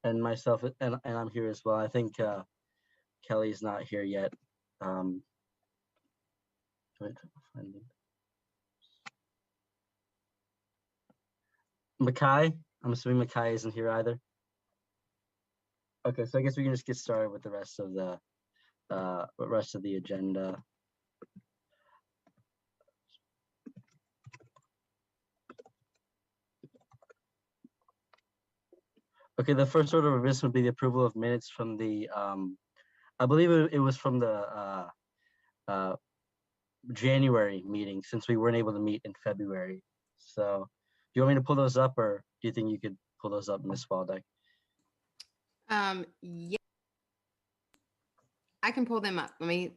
and myself, and I'm here as well. I think Kelly's not here yet. Mackay, I'm assuming Mackay isn't here either. Okay, so I guess we can just get started with the rest of the agenda. Okay, the first order of business would be the approval of minutes from the, I believe it was from the January meeting, since we weren't able to meet in February. So do you want me to pull those up, or do you think you could pull those up, Ms. Waldeck? Yeah, I can pull them up. Let me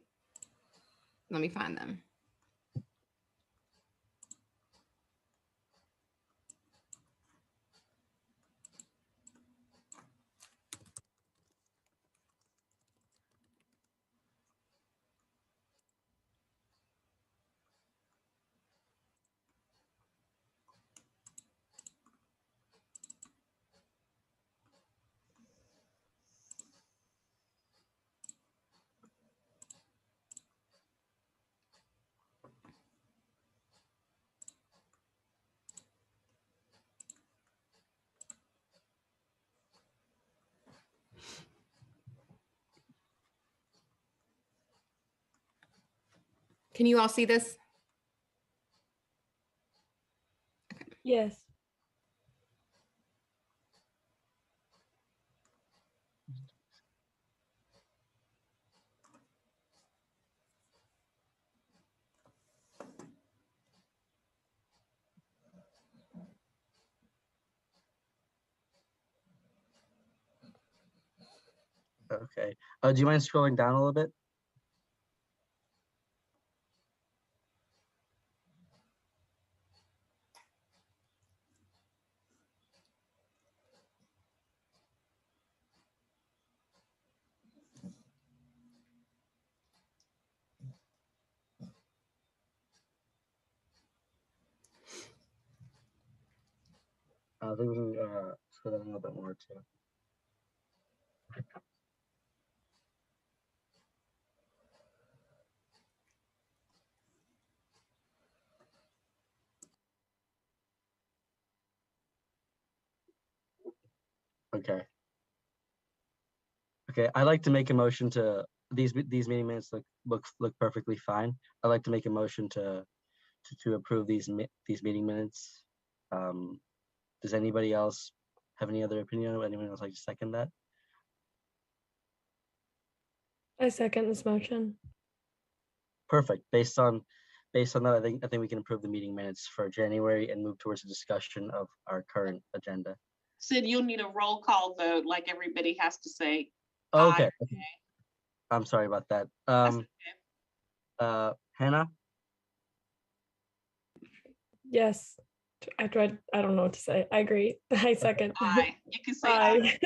find them. Can you all see this? Yes. Okay. Do you mind scrolling down a little bit? I think we can scroll down a little bit more too. Okay. Okay, I'd like to make a motion to these meeting minutes look perfectly fine. I'd like to make a motion to approve these meeting minutes. Does anybody else have any other opinion? Anyone else like to second that? I second this motion. Perfect. Based on that, I think we can approve the meeting minutes for January and move towards a discussion of our current agenda. Sid, you'll need a roll call vote, like everybody has to say. Okay. Aye. I'm sorry about that. That's okay. Hannah? Yes. I don't know what to say. I agree. I second. Aye. You can say aye.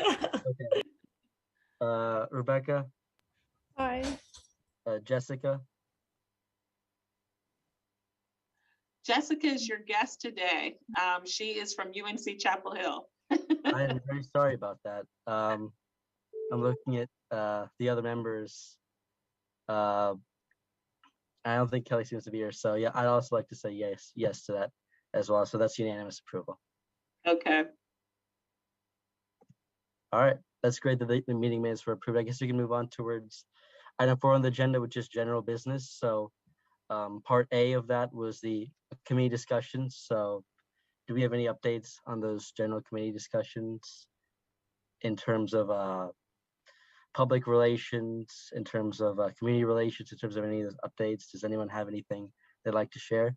Okay. Rebecca? Aye. Jessica? Jessica is your guest today. She is from UNC Chapel Hill. I am very sorry about that. I'm looking at the other members. I don't think Kelly seems to be here. So yeah, I'd also like to say yes to that as well. So that's unanimous approval. Okay. All right, that's great that the meeting minutes were approved. I guess we can move on towards item 4 on the agenda, which is general business. So part A of that was the committee discussions. So do we have any updates on those general committee discussions in terms of public relations, in terms of community relations, in terms of any of those updates? Does anyone have anything they'd like to share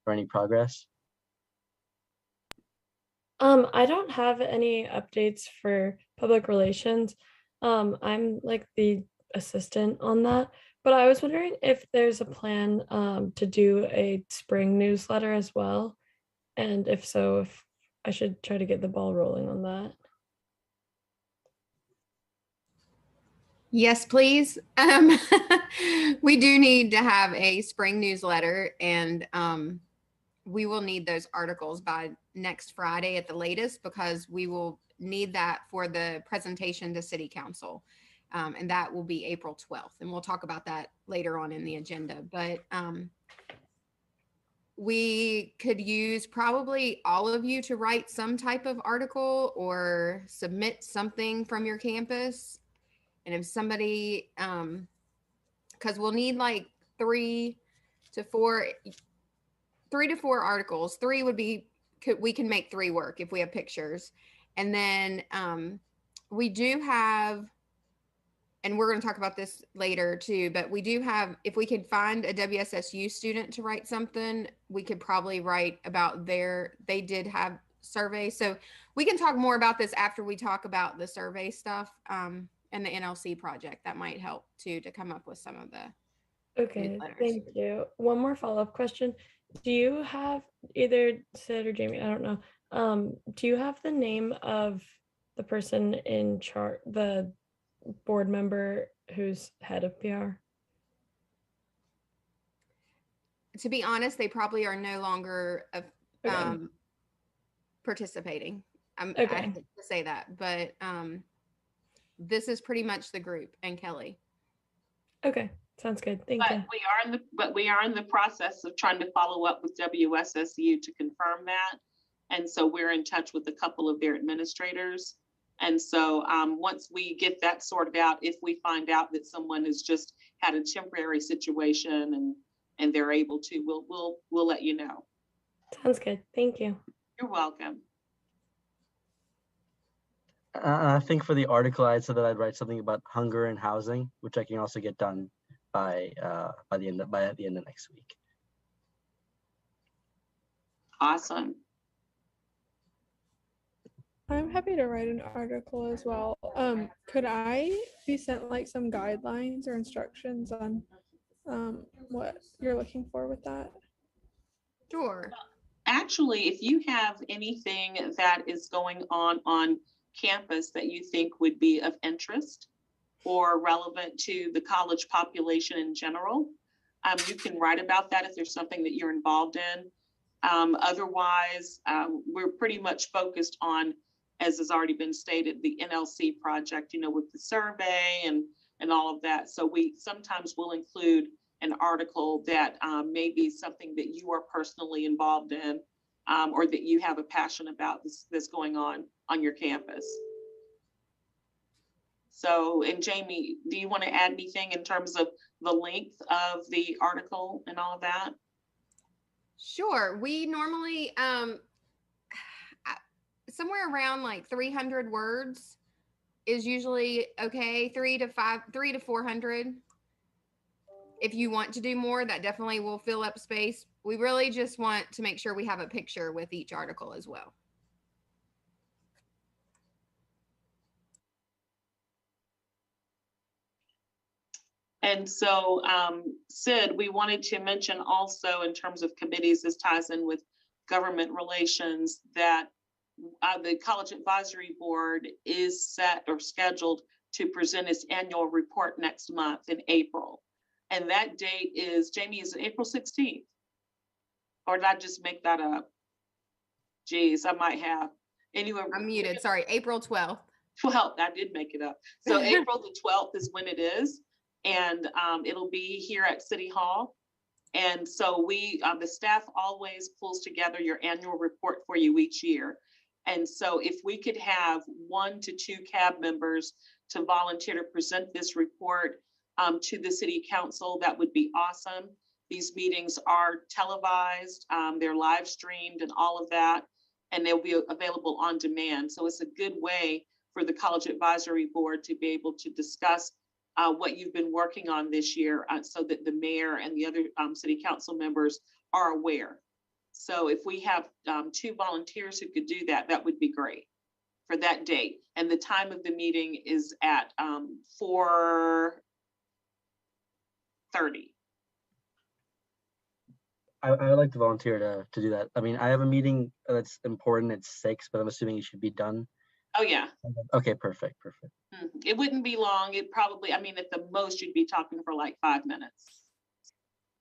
or any progress? I don't have any updates for public relations. I'm like the assistant on that, but I was wondering if there's a plan to do a spring newsletter as well. And if so, if I should try to get the ball rolling on that. Yes, please. We do need to have a spring newsletter, and we will need those articles by next Friday at the latest, because we will need that for the presentation to City Council. And that will be April 12th. And we'll talk about that later on in the agenda. But we could use probably all of you to write some type of article or submit something from your campus. And if somebody, because we'll need like 3 to 4 articles. 3 would be, we can make 3 work if we have pictures. And then we do have, and we're going to talk about this later too, but we do have, if we could find a WSSU student to write something, we could probably write about they did have surveys. So we can talk more about this after we talk about the survey stuff and the NLC project. That might help too, to come up with some of the Okay, newsletters. thank you. One more follow-up question. Do you have, either Sid or Jamie, I don't know, do you have the name of the person in charge, the board member who's head of PR? To be honest, they probably are no longer Okay. participating. I Okay. hate to say that, but this is pretty much the group and Kelly. Okay, sounds good. Thank But you. we are in the process of trying to follow up with WSSU to confirm that. And so we're in touch with a couple of their administrators. And so once we get that sorted out, if we find out that someone has just had a temporary situation and they're able to, we'll let you know. Sounds good. Thank you. You're welcome. I think for the article, I said that I'd write something about hunger and housing, which I can also get done by the end of next week. Awesome. I'm happy to write an article as well. Could I be sent like some guidelines or instructions on what you're looking for with that? Sure. Actually, if you have anything that is going on campus that you think would be of interest or relevant to the college population in general, you can write about that if there's something that you're involved in. Otherwise, we're pretty much focused on, as has already been stated, the NLC project, with the survey and all of that. So we sometimes will include an article that may be something that you are personally involved in or that you have a passion about that's going on your campus. So, and Jamie, do you want to add anything in terms of the length of the article and all of that? Sure. We normally, somewhere around like 300 words is usually okay. 300 to 400. If you want to do more, that definitely will fill up space. We really just want to make sure we have a picture with each article as well. And so, Sid, we wanted to mention also in terms of committees, this ties in with government relations, that the College Advisory Board is set or scheduled to present its annual report next month in April. And that date is, Jamie, is it April 16th? Or did I just make that up? Geez, I might have. Anyway, I'm muted. Sorry, April 12th. Well, I did make it up. So April the 12th is when it is. And it'll be here at City Hall. And so we, the staff always pulls together your annual report for you each year. And so if we could have 1 to 2 CAB members to volunteer to present this report to the City Council, that would be awesome. These meetings are televised, they're live streamed and all of that, and they'll be available on demand. So it's a good way for the College Advisory Board to be able to discuss what you've been working on this year so that the mayor and the other City Council members are aware. So if we have 2 volunteers who could do that, that would be great for that date. And the time of the meeting is at 4:30. I would like to volunteer to do that. I mean, I have a meeting that's important at 6, but I'm assuming it should be done. Oh, yeah. Okay, perfect. It wouldn't be long. It probably, I mean, at the most, you'd be talking for like 5 minutes.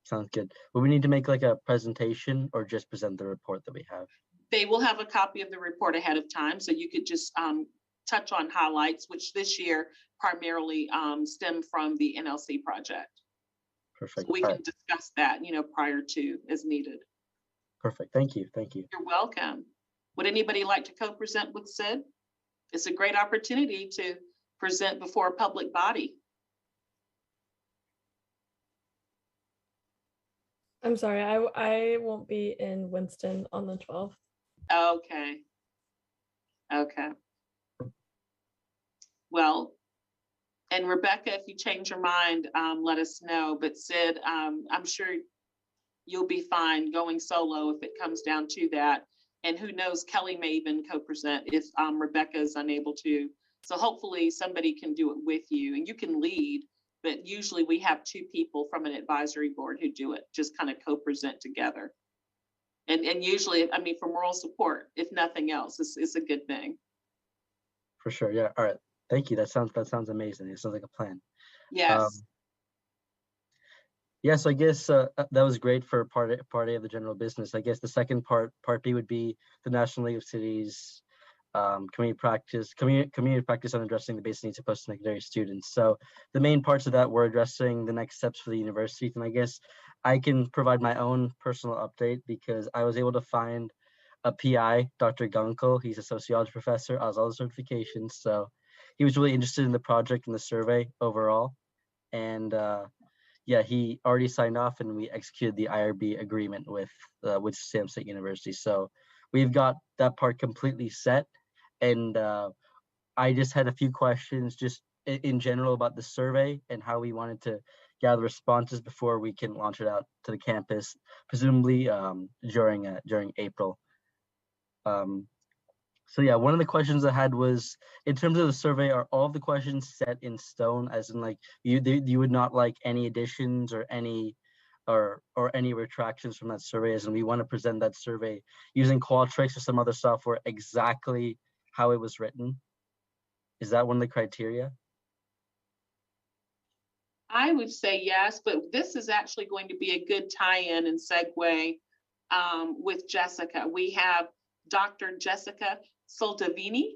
Sounds good. Will we need to make like a presentation or just present the report that we have? They will have a copy of the report ahead of time, so you could just touch on highlights, which this year primarily stem from the NLC project. Perfect. So we can discuss that, prior to as needed. Perfect. Thank you. Thank you. You're welcome. Would anybody like to co-present with Sid? It's a great opportunity to present before a public body. I'm sorry, I won't be in Winston on the 12th. Okay. Okay. Well, and Rebecca, if you change your mind, let us know. But Sid, I'm sure you'll be fine going solo if it comes down to that. And who knows, Kelly may even co-present if Rebecca is unable to. So hopefully somebody can do it with you, and you can lead. But usually we have 2 people from an advisory board who do it, just kind of co-present together. And usually, I mean, for moral support, if nothing else, it's a good thing. For sure. Yeah. All right. Thank you. That sounds amazing. It sounds like a plan. Yes. Yeah, so I guess that was great for part A of the general business. I guess the second part B, would be the National League of Cities community practice on addressing the basic needs of post-secondary students. So the main parts of that were addressing the next steps for the universities. And I guess I can provide my own personal update because I was able to find a PI, Dr. Gunkel. He's a sociology professor, has all the certifications. So he was really interested in the project and the survey overall. And yeah, he already signed off and we executed the IRB agreement with Winston-Salem State University. So we've got that part completely set. And I just had a few questions just in general about the survey and how we wanted to gather responses before we can launch it out to the campus, presumably during April. So yeah, one of the questions I had was, in terms of the survey, are all of the questions set in stone, as in like you would not like any additions or any retractions from that survey, as in we want to present that survey using Qualtrics or some other software exactly how it was written? Is that one of the criteria? I would say yes, but this is actually going to be a good tie-in and segue with Jessica. We have Dr. Jessica Soldavini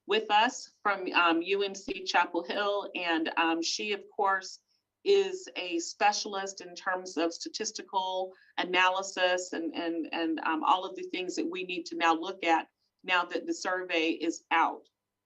with us from UNC Chapel Hill, and she, of course, is a specialist in terms of statistical analysis and all of the things that we need to now look at now that the survey is out.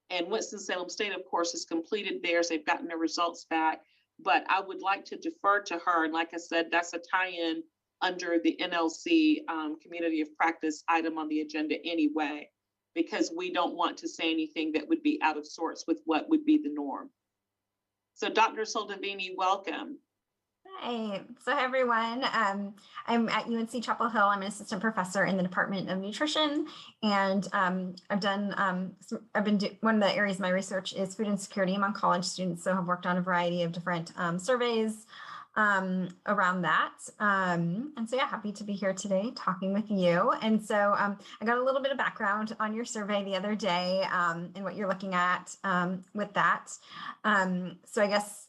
And Winston-Salem State, of course, has completed theirs. They've gotten their results back, but I would like to defer to her. And like I said, that's a tie-in under the NLC community of practice item on the agenda anyway, because we don't want to say anything that would be out of sorts with what would be the norm. So Dr. Soldavini, welcome. Hi, so everyone, I'm at UNC Chapel Hill. I'm an assistant professor in the Department of Nutrition, and I've been one of the areas of my research is food insecurity among college students. So I've worked on a variety of different surveys around that. And so yeah, happy to be here today talking with you. And so I got a little bit of background on your survey the other day and what you're looking at with that. So I guess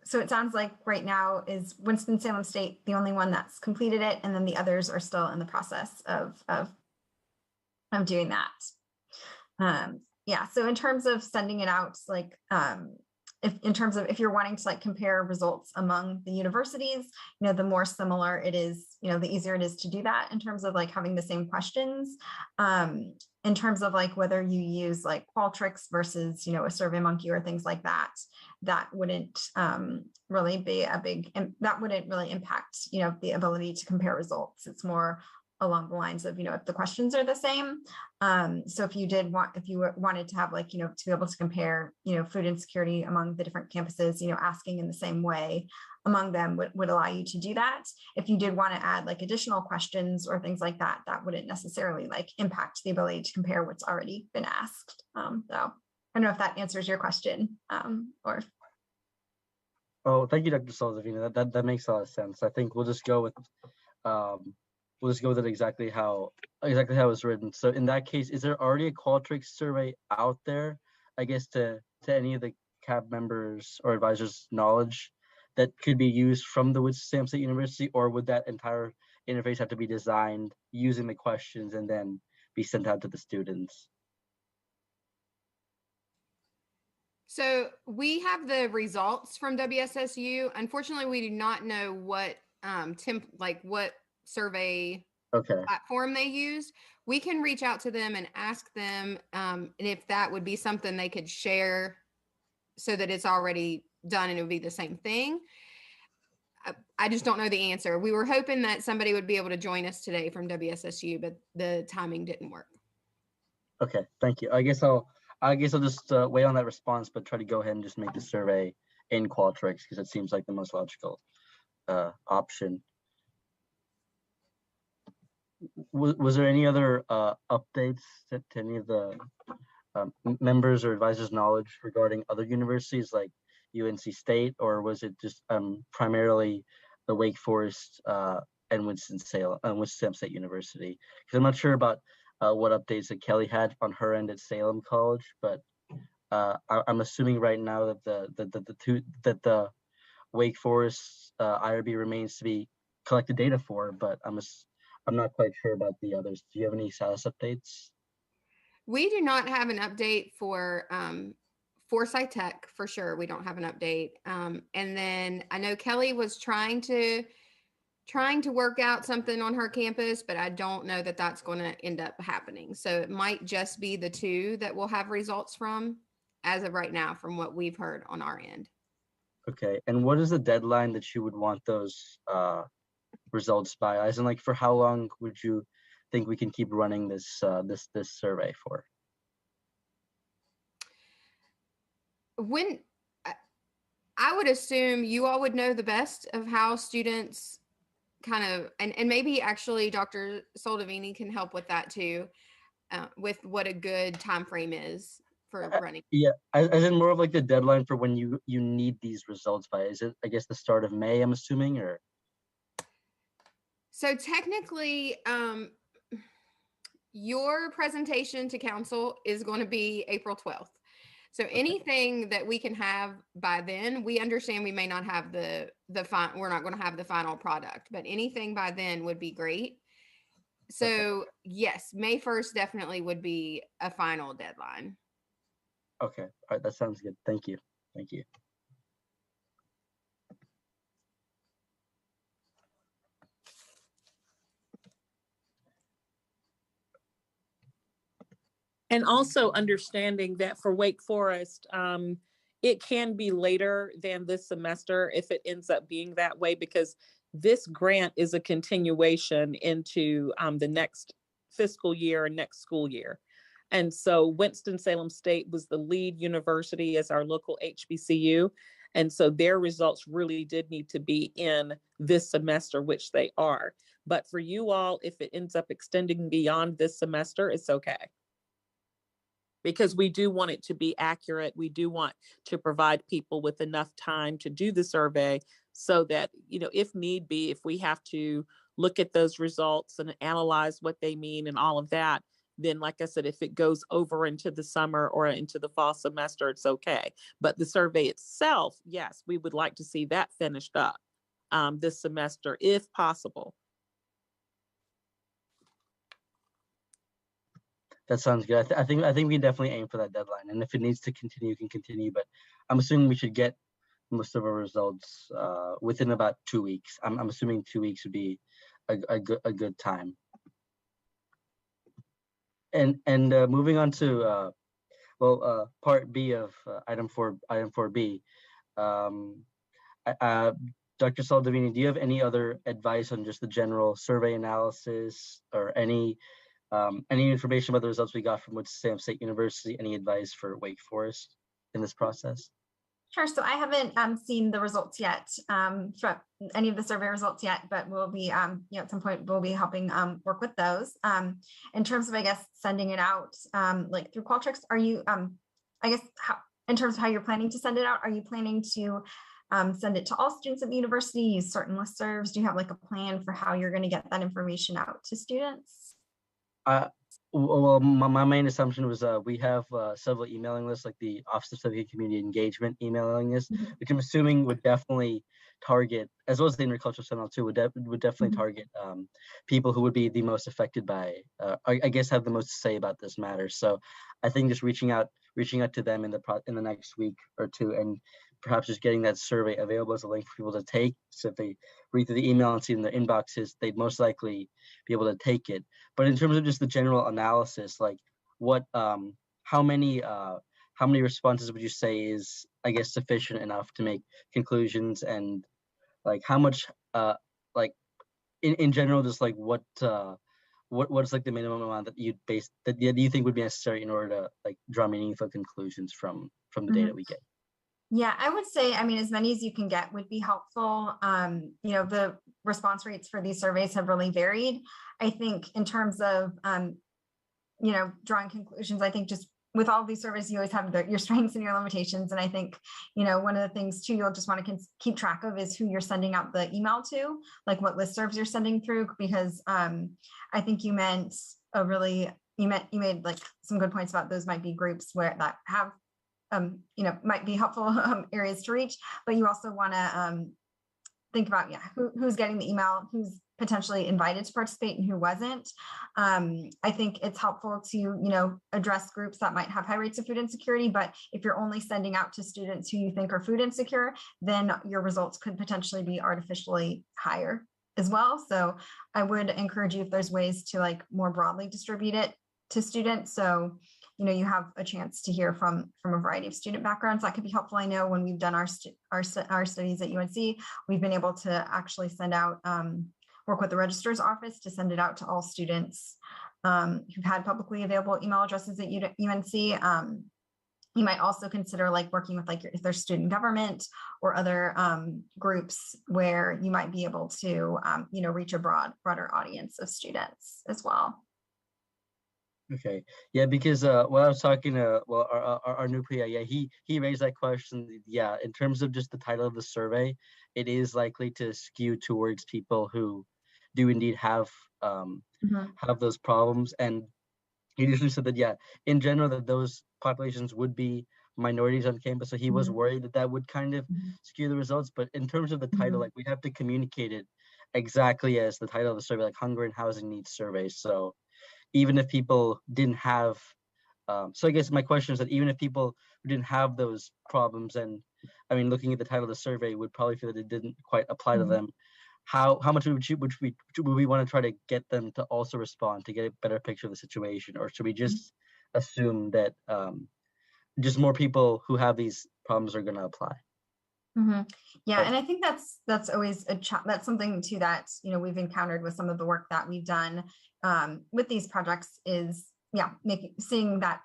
so it sounds like right now is Winston-Salem State the only one that's completed it, and then the others are still in the process of doing that. Yeah, so in terms of sending it out, like if you're wanting to like compare results among the universities, the more similar it is, the easier it is to do that in terms of like having the same questions. In terms of like whether you use like Qualtrics versus, a SurveyMonkey or things like that, that wouldn't really be that wouldn't really impact, the ability to compare results. It's more along the lines of, if the questions are the same. So if you wanted to have like, to be able to compare, food insecurity among the different campuses, asking in the same way among them would allow you to do that. If you did want to add like additional questions or things like that, that wouldn't necessarily like impact the ability to compare what's already been asked. So I don't know if that answers your question or. Oh, thank you, Dr. Soldavini. That makes a lot of sense. I think we'll just go with it exactly how it was written. So in that case, is there already a Qualtrics survey out there, I guess, to any of the CAB members or advisors' knowledge that could be used from the Winston-Salem State University, or would that entire interface have to be designed using the questions and then be sent out to the students? So we have the results from WSSU. Unfortunately, we do not know what what survey Okay. platform they used. We can reach out to them and ask them, and if that would be something they could share so that it's already done and it would be the same thing. I just don't know the answer. We were hoping that somebody would be able to join us today from WSSU, but the timing didn't work. Okay, thank you. I guess I'll just wait on that response, but try to go ahead and just make the survey in Qualtrics because it seems like the most logical option. Was there any other updates to any of the members or advisors' knowledge regarding other universities like UNC State, or was it just primarily the Wake Forest and Winston-Salem State University? Because I'm not sure about what updates that Kelly had on her end at Salem College, but I'm assuming right now that the Wake Forest IRB remains to be collected data for, but I'm not quite sure about the others. Do you have any status updates? We do not have an update for Foresight Tech for sure. We don't have an update. And then I know Kelly was trying to work out something on her campus, but I don't know that that's going to end up happening. So it might just be the two that we'll have results from as of right now, from what we've heard on our end. Okay. And what is the deadline that you would want those results by? As in, like, for how long would you think we can keep running this this survey for? When I would assume you all would know the best of how students kind of, and maybe actually Dr. Soldavini can help with that too, with what a good time frame is for running. Yeah, as in more of like the deadline for when you need these results by. Is it, I guess, the start of May, I'm assuming, or? So technically, your presentation to council is going to be April 12th. So anything that we can have by then, we understand we may not have we're not going to have the final product, but anything by then would be great. So yes, May 1st definitely would be a final deadline. Okay, all right, that sounds good. Thank you. Thank you. And also understanding that for Wake Forest, it can be later than this semester if it ends up being that way, because this grant is a continuation into the next fiscal year and next school year. And so Winston-Salem State was the lead university as our local HBCU. And so their results really did need to be in this semester, which they are. But for you all, if it ends up extending beyond this semester, it's okay. Because we do want it to be accurate. We do want to provide people with enough time to do the survey so that, you know, if need be, if we have to look at those results and analyze what they mean and all of that, then like I said, if it goes over into the summer or into the fall semester, it's okay. But the survey itself, yes, we would like to see that finished up this semester, if possible. That sounds good. I think we can definitely aim for that deadline, and if it needs to continue, it can continue. But I'm assuming we should get most of our results within about 2 weeks. I'm assuming 2 weeks would be a good time. And moving on to part B of item 4B. Dr. Soldavini, do you have any other advice on just the general survey analysis, or any information about the results we got from Winston-Salem State University? Any advice for Wake Forest in this process? Sure. So I haven't seen the results yet, any of the survey results yet, but we'll be, at some point we'll be helping work with those. In terms of, I guess, sending it out like through Qualtrics, are you, in terms of how you're planning to send it out, are you planning to send it to all students at the university, use certain listservs? Do you have like a plan for how you're going to get that information out to students? Well, my main assumption was we have several emailing lists, like the Office of Civic and Community Engagement emailing list, which I'm assuming would definitely target, as well as the Agricultural Sentinel too, would definitely target people who would be the most affected by, I guess, have the most to say about this matter. So I think just reaching out to them in the next week or two, and perhaps just getting that survey available as a link for people to take. So if they read through the email and see it in their inboxes, they'd most likely be able to take it. But in terms of just the general analysis, like what, how many responses would you say is, I guess, sufficient enough to make conclusions, and like how much, like in general, just like what's like the minimum amount that you think would be necessary in order to like draw meaningful conclusions from the data we get? Yeah, I would say, I mean, as many as you can get would be helpful. You know, the response rates for these surveys have really varied. I think in terms of, you know, drawing conclusions, I think just with all of these surveys, you always have your strengths and your limitations. And I think, you know, one of the things too, you'll just want to keep track of is who you're sending out the email to, like what listservs you're sending through, because I think you made like some good points about those might be groups that have you know, might be helpful areas to reach, but you also want to think about, who's getting the email, who's potentially invited to participate and who wasn't. I think it's helpful to, you know, address groups that might have high rates of food insecurity, but if you're only sending out to students who you think are food insecure, then your results could potentially be artificially higher as well. So I would encourage you, if there's ways to like more broadly distribute it to students, so you know, you have a chance to hear from a variety of student backgrounds, that could be helpful. I know when we've done our studies at UNC, we've been able to actually send out, work with the registrar's office to send it out to all students who've had publicly available email addresses at UNC. You might also consider like working with, like, if there's student government or other groups where you might be able to, you know, reach a broader audience of students as well. Okay, yeah, because when I was talking to our new PA, yeah, he raised that question. Yeah, in terms of just the title of the survey, it is likely to skew towards people who do indeed have those problems, and he usually said that, yeah, in general, that those populations would be minorities on campus. So he was worried that that would kind of skew the results. But in terms of the title, like, we'd have to communicate it exactly as the title of the survey, like Hunger and Housing Needs Survey. So even if people didn't have, so I guess my question is that even if people who didn't have those problems, and I mean, looking at the title of the survey, would probably feel that it didn't quite apply to them, how much would we want to try to get them to also respond to get a better picture of the situation? Or should we just assume that just more people who have these problems are going to apply? Yeah, and I think that's always that's something too that, you know, we've encountered with some of the work that we've done with these projects is, seeing that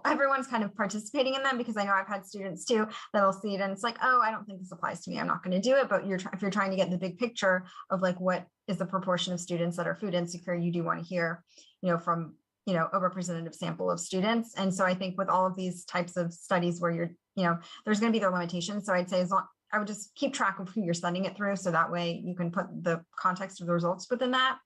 everyone's kind of participating in them, because I know I've had students too that'll see it and it's like, oh, I don't think this applies to me, I'm not going to do it. But if you're trying to get the big picture of like what is the proportion of students that are food insecure, you do want to hear, you know, from, you know, a representative sample of students. And so I think with all of these types of studies where you're, you know, there's going to be their limitations. So I'd say I would just keep track of who you're sending it through, so that way you can put the context of the results within that.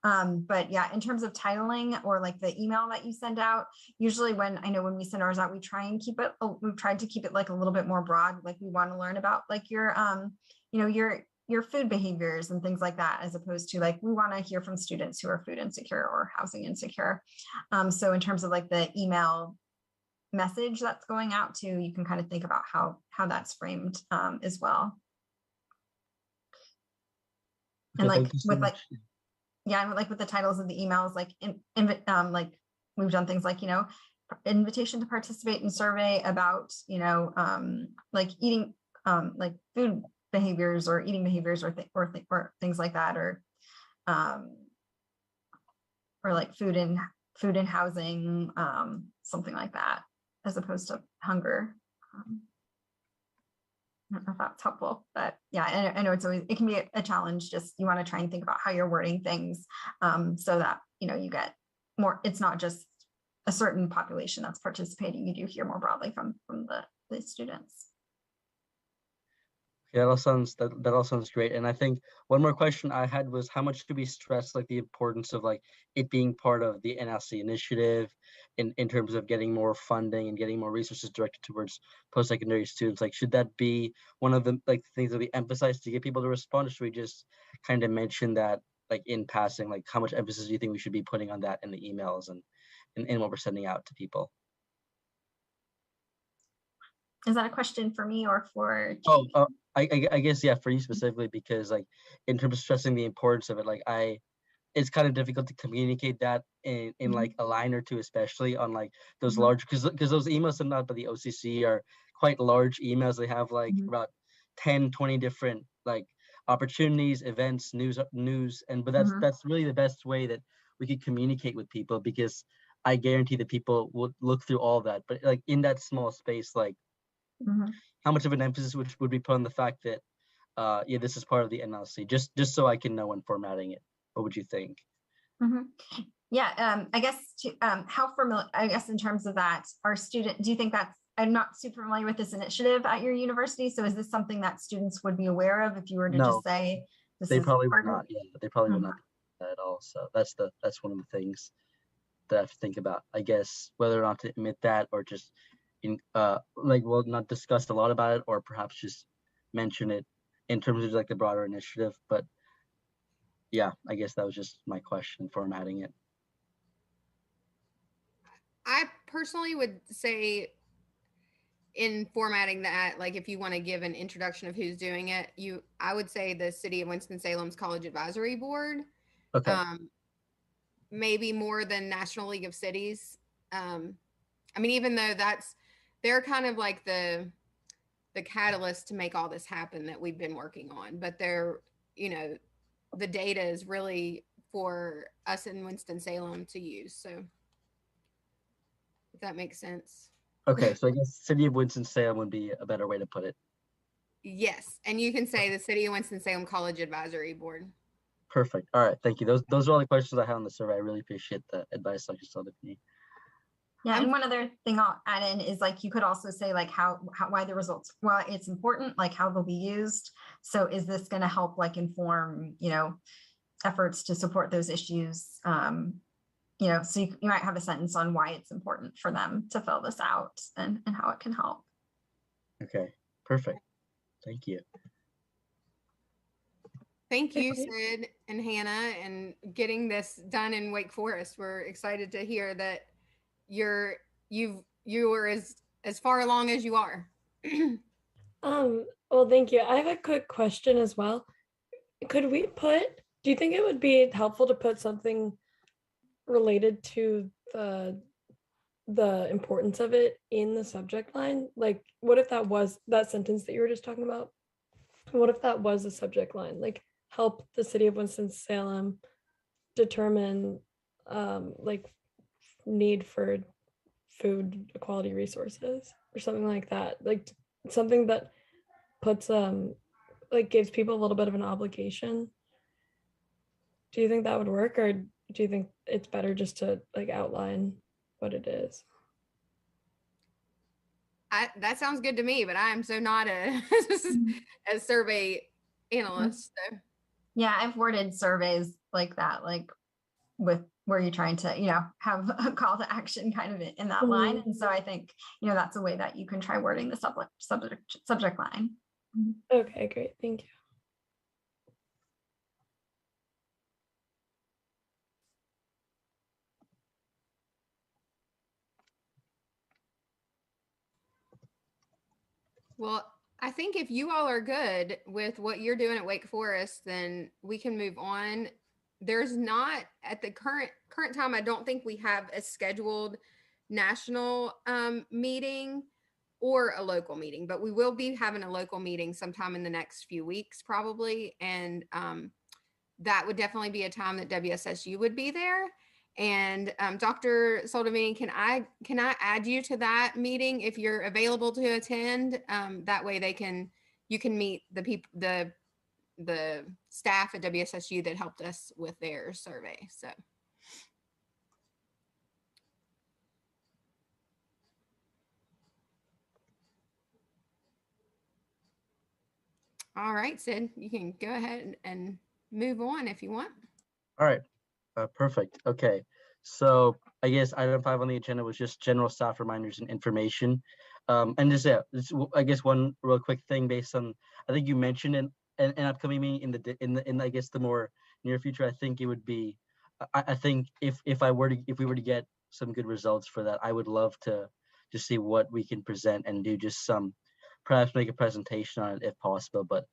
But yeah, in terms of titling or like the email that you send out, usually when we send ours out, we've tried to keep it like a little bit more broad. Like, we want to learn about like your, you know, your food behaviors and things like that, as opposed to like, we want to hear from students who are food insecure or housing insecure. So in terms of like the email message that's going out to, you can kind of think about how that's framed as well. And like with like, yeah, and like with the titles of the emails, like like we've done things like, you know, invitation to participate in survey about, you know, like eating, like food behaviors or eating behaviors or things like that, or like food and housing, something like that, as opposed to hunger. I don't know if that's helpful, but yeah, I know it can be a challenge. Just, you want to try and think about how you're wording things, so that, you know, you get more, it's not just a certain population that's participating, you do hear more broadly from the students. Yeah, that all sounds great. And I think one more question I had was how much do we stress like the importance of like it being part of the NLC initiative in terms of getting more funding and getting more resources directed towards post-secondary students? Like, should that be one of the like things that we emphasize to get people to respond, or should we just kind of mention that like in passing? Like, how much emphasis do you think we should be putting on that in the emails and in what we're sending out to people? Is that a question for me or for Oh, Jamie? I guess yeah, for you specifically, because like in terms of stressing the importance of it, like it's kind of difficult to communicate that in like a line or two, especially on like those Mhm. large, because those emails sent out by the OCC are quite large emails. They have like Mhm. about 10, 20 different like opportunities, events, news, and but Mhm. that's really the best way that we could communicate with people, because I guarantee that people will look through all that. But like in that small space, like Mhm. how much of an emphasis would be put on the fact that yeah, this is part of the NLC, just so I can know when formatting it? What would you think? Mhm. Yeah, I guess how familiar, I guess in terms of that, do you think that's, I'm not super familiar with this initiative at your university, so is this something that students would be aware of if you were to just No, say, this they is probably would part of? not. Yeah, they probably would Mhm. not do that at all. So that's one of the things that I have to think about. I guess whether or not to admit that, or just like well, not discuss a lot about it, or perhaps just mention it in terms of like the broader initiative. But yeah, I guess that was just my question, formatting it. I personally would say in formatting that, like if you want to give an introduction of who's doing it, I would say the City of Winston-Salem's College Advisory Board, Okay. maybe more than National League of Cities. I mean, even though they're kind of like the catalyst to make all this happen that we've been working on, but they're, you know, the data is really for us in Winston-Salem to use. So if that makes sense. Okay, so I guess City of Winston-Salem would be a better way to put it. Yes. And you can say the City of Winston-Salem College Advisory Board. Perfect. All right, thank you. Those are all the questions I had on the survey. I really appreciate the advice Dr. Saldini. Yeah, and one other thing I'll add in is like you could also say like how why the results, well, it's important, like how they'll be used. So is this going to help like inform, you know, efforts to support those issues? You know, so you might have a sentence on why it's important for them to fill this out and how it can help. Okay, perfect. Thank you. Thank you, Sid and Hannah, and getting this done in Wake Forest. We're excited to hear that you are as far along as you are. Well, thank you. I have a quick question as well. Do you think it would be helpful to put something related to the importance of it in the subject line? Like, what if that was that sentence that you were just talking about? What if that was a subject line? Like, help the city of Winston-Salem determine like need for food quality resources or something like that. Like something that puts like gives people a little bit of an obligation. Do you think that would work, or do you think it's better just to like outline what it is? That sounds good to me, but I am so not a a survey analyst. So. Yeah, I've worded surveys like that, like with where you're trying to, you know, have a call to action kind of in that line. And so I think, you know, that's a way that you can try wording the subject line. Okay, great. Thank you. Well, I think if you all are good with what you're doing at Wake Forest, then we can move on. There's not at the current time, I don't think we have a scheduled national meeting or a local meeting, but we will be having a local meeting sometime in the next few weeks probably. And that would definitely be a time that WSSU would be there. And Dr. Soldovini, can I add you to that meeting if you're available to attend? That way you can meet the people, the staff at WSSU that helped us with their survey. So. All right, Sid, you can go ahead and move on if you want. All right, perfect. Okay, so I guess item 5 on the agenda was just general staff reminders and information. And just I guess one real quick thing based on, I think you mentioned in an upcoming meeting in I guess the more near future. I think it would be, I think if we were to get some good results for that, I would love to just see what we can present and do just some, perhaps make a presentation on it if possible. But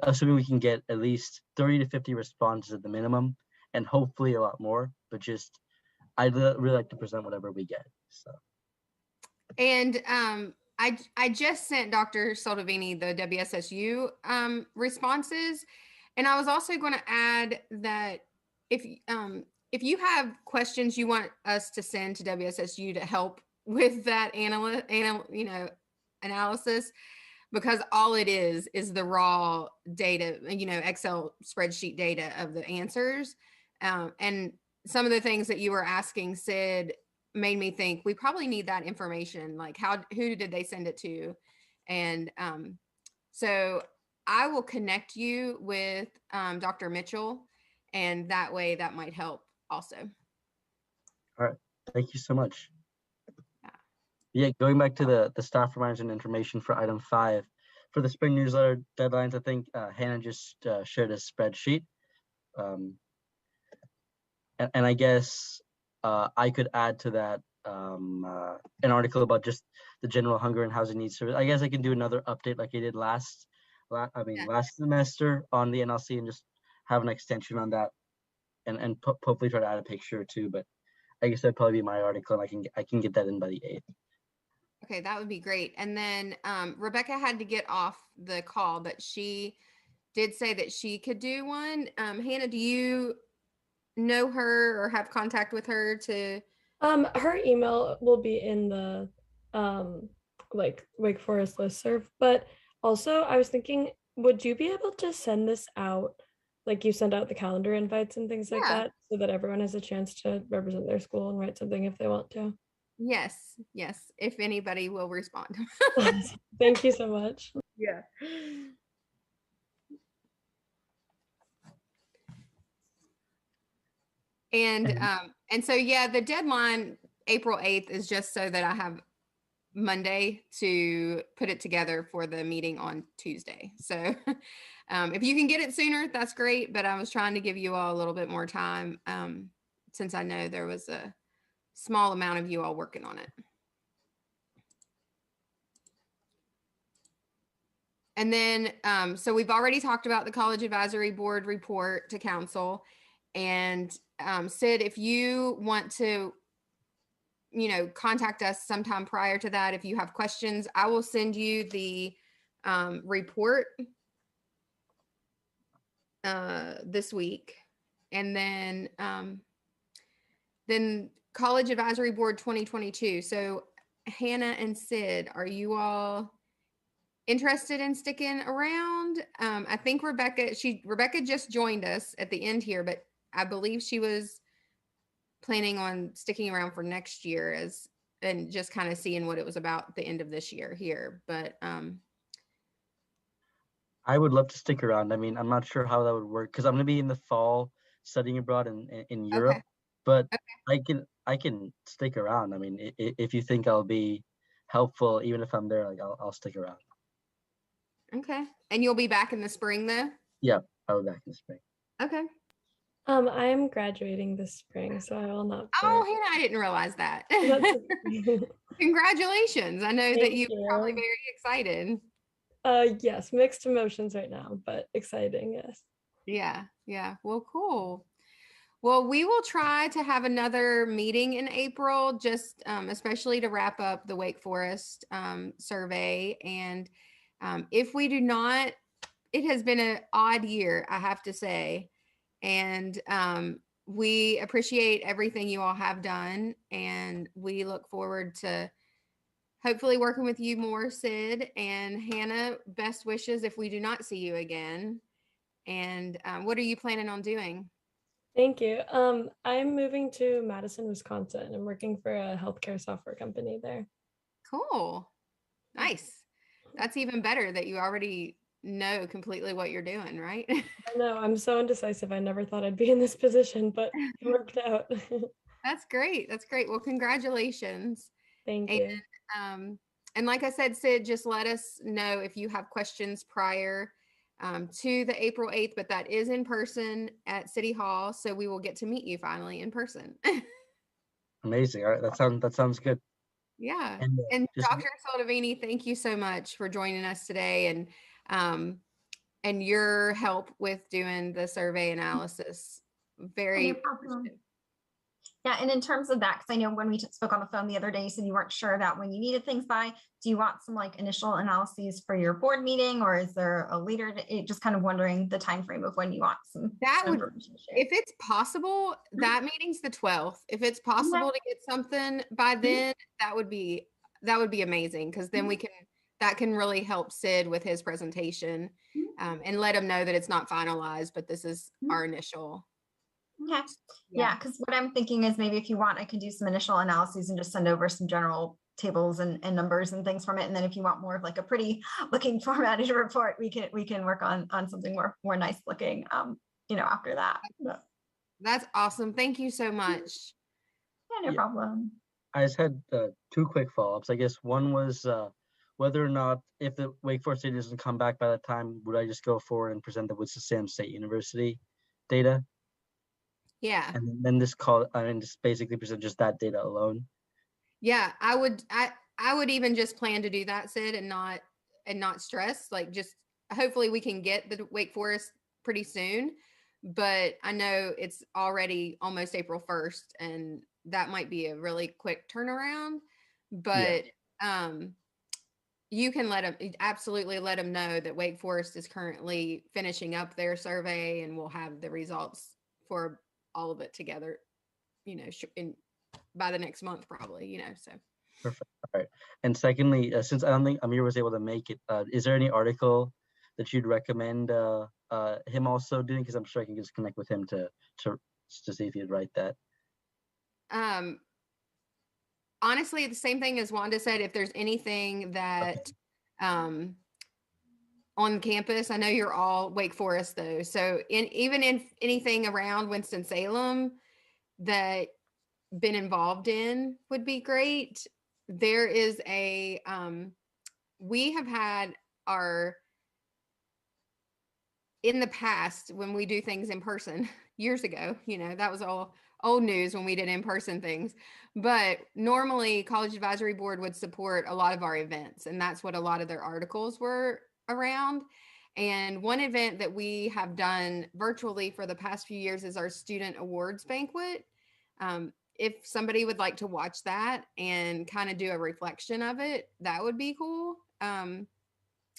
assuming we can get at least 30 to 50 responses at the minimum, and hopefully a lot more. But just I'd really like to present whatever we get. So. And I just sent Dr. Soldovini the WSSU responses, and I was also going to add that if you have questions you want us to send to WSSU to help with that analysis, because all it is the raw data, Excel spreadsheet data of the answers, and some of the things that you were asking, Sid, made me think we probably need that information, like who did they send it to? And so I will connect you with Dr. Mitchell, and that way that might help also. All right, thank you so much. Yeah, going back to the staff reminders and information for item 5, for the spring newsletter deadlines, I think Hannah just shared a spreadsheet. And I guess I could add to that an article about just the general hunger and housing needs service. I guess I can do another update like I did last semester on the NLC, and just have an extension on that, and hopefully try to add a picture or two. But I guess that'd probably be my article, and I can get that in by the 8th. Okay, that would be great. And then Rebecca had to get off the call, but she did say that she could do one. Hannah, do you know her or have contact with her to? Her email will be in the Wake Forest listserv, but also I was thinking, would you be able to send this out, like you send out the calendar invites and things like that, so that everyone has a chance to represent their school and write something if they want to? Yes, if anybody will respond. Thank you so much. Yeah. And so the deadline April 8th is just so that I have Monday to put it together for the meeting on Tuesday. So if you can get it sooner, that's great, but I was trying to give you all a little bit more time, since I know there was a small amount of you all working on it. And then, so we've already talked about the College Advisory Board report to council. And Sid, if you want to, contact us sometime prior to that, if you have questions, I will send you the report this week. And then College Advisory Board 2022. So Hannah and Sid, are you all interested in sticking around? I think Rebecca just joined us at the end here, but I believe she was planning on sticking around for next year and just kind of seeing what it was about at the end of this year here. But I would love to stick around. I mean, I'm not sure how that would work because I'm going to be in the fall studying abroad in Europe, but I can stick around. I mean, if you think I'll be helpful, even if I'm there, like I'll stick around. Okay. And you'll be back in the spring though? Yeah, I'll be back in the spring. Okay. I am graduating this spring, so I will not. Oh, Hannah, I didn't realize that. Congratulations. I know that you're probably very excited. Yes, mixed emotions right now, but exciting, yes. Yeah. Well, cool. Well, we will try to have another meeting in April, just especially to wrap up the Wake Forest survey. And if we do not, it has been an odd year, I have to say. And we appreciate everything you all have done. And we look forward to hopefully working with you more, Sid. And Hannah, best wishes if we do not see you again. And what are you planning on doing? Thank you. I'm moving to Madison, Wisconsin. I'm working for a healthcare software company there. Cool. Nice. That's even better that you already know completely what you're doing, right? I know, I'm so indecisive. I never thought I'd be in this position, but it worked out. That's great. That's great. Well, congratulations. Thank And, you. and like I said, Sid, just let us know if you have questions prior to the April 8th, but that is in person at City Hall. So we will get to meet you finally in person. Amazing. All right, that sounds good. Yeah. And And just Dr. Soldavini, thank you so much for joining us today and your help with doing the survey analysis. Very No problem. appreciative. Yeah, and in terms of that, because I know when we spoke on the phone the other day, you said you weren't sure about when you needed things by. Do you want some like initial analyses for your board meeting, or is there a later? Just kind of wondering the time frame of when you want some. That would, information shared. if it's possible, that meeting's the 12th. If it's possible to get something by then, that would be amazing, because then we can, that can really help Sid with his presentation, and let him know that it's not finalized, but this is our initial. Okay. Yeah, because what I'm thinking is maybe if you want, I can do some initial analyses and just send over some general tables and numbers and things from it. And then if you want more of like a pretty looking formatted report, we can work on something more nice looking, after that. That's awesome. Thank you so much. Yeah, no problem. I just had 2 quick follow-ups. I guess one was whether or not, if the Wake Forest data doesn't come back by that time, would I just go forward and present the Winston-Salem State University data? Yeah. And then just basically present just that data alone. Yeah, I would even just plan to do that, Sid, and not stress. Like, just hopefully we can get the Wake Forest pretty soon, but I know it's already almost April 1st, and that might be a really quick turnaround. But you can absolutely let them know that Wake Forest is currently finishing up their survey, and we'll have the results for all of it together, by the next month, probably, so. Perfect. All right. And secondly, since I don't think Amir was able to make it, is there any article that you'd recommend him also doing? Because I'm sure I can just connect with him to see if he'd write that. Honestly, the same thing as Wanda said. If there's anything that on campus, I know you're all Wake Forest though, so even in anything around Winston-Salem that been involved in would be great. There is we have had in the past, when we do things in person years ago, that was all old news when we did in-person things, but normally College Advisory Board would support a lot of our events, and that's what a lot of their articles were around. And one event that we have done virtually for the past few years is our student awards banquet. If somebody would like to watch that and kind of do a reflection of it, that would be cool. And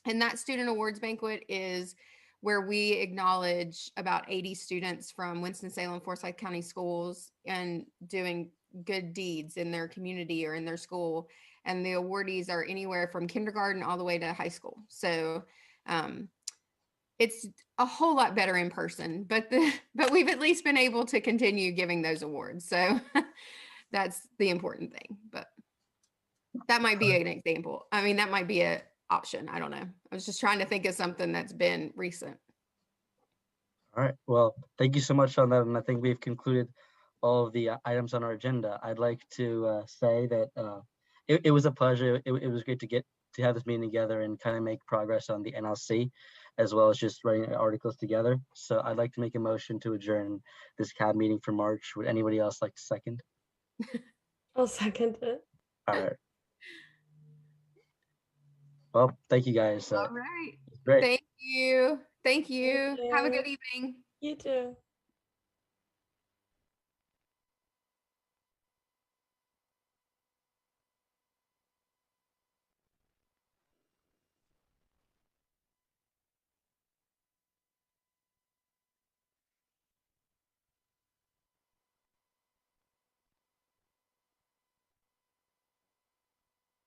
that student awards banquet is where we acknowledge about 80 students from Winston-Salem, Forsyth County schools and doing good deeds in their community or in their school. And the awardees are anywhere from kindergarten all the way to high school. So it's a whole lot better in person, but we've at least been able to continue giving those awards. So that's the important thing, but that might be an example. I mean, that might be an option. I don't know. I was just trying to think of something that's been recent. All right. Well, thank you so much on that. And I think we've concluded all of the items on our agenda. I'd like to say that it was a pleasure. It was great to have this meeting together and kind of make progress on the NLC, as well as just writing articles together. So I'd like to make a motion to adjourn this CAB meeting for March. Would anybody else like to second? I'll second it. All right. Well, thank you guys. All right. Great. Thank you. Thank you. Thank Have a you. good evening. You too.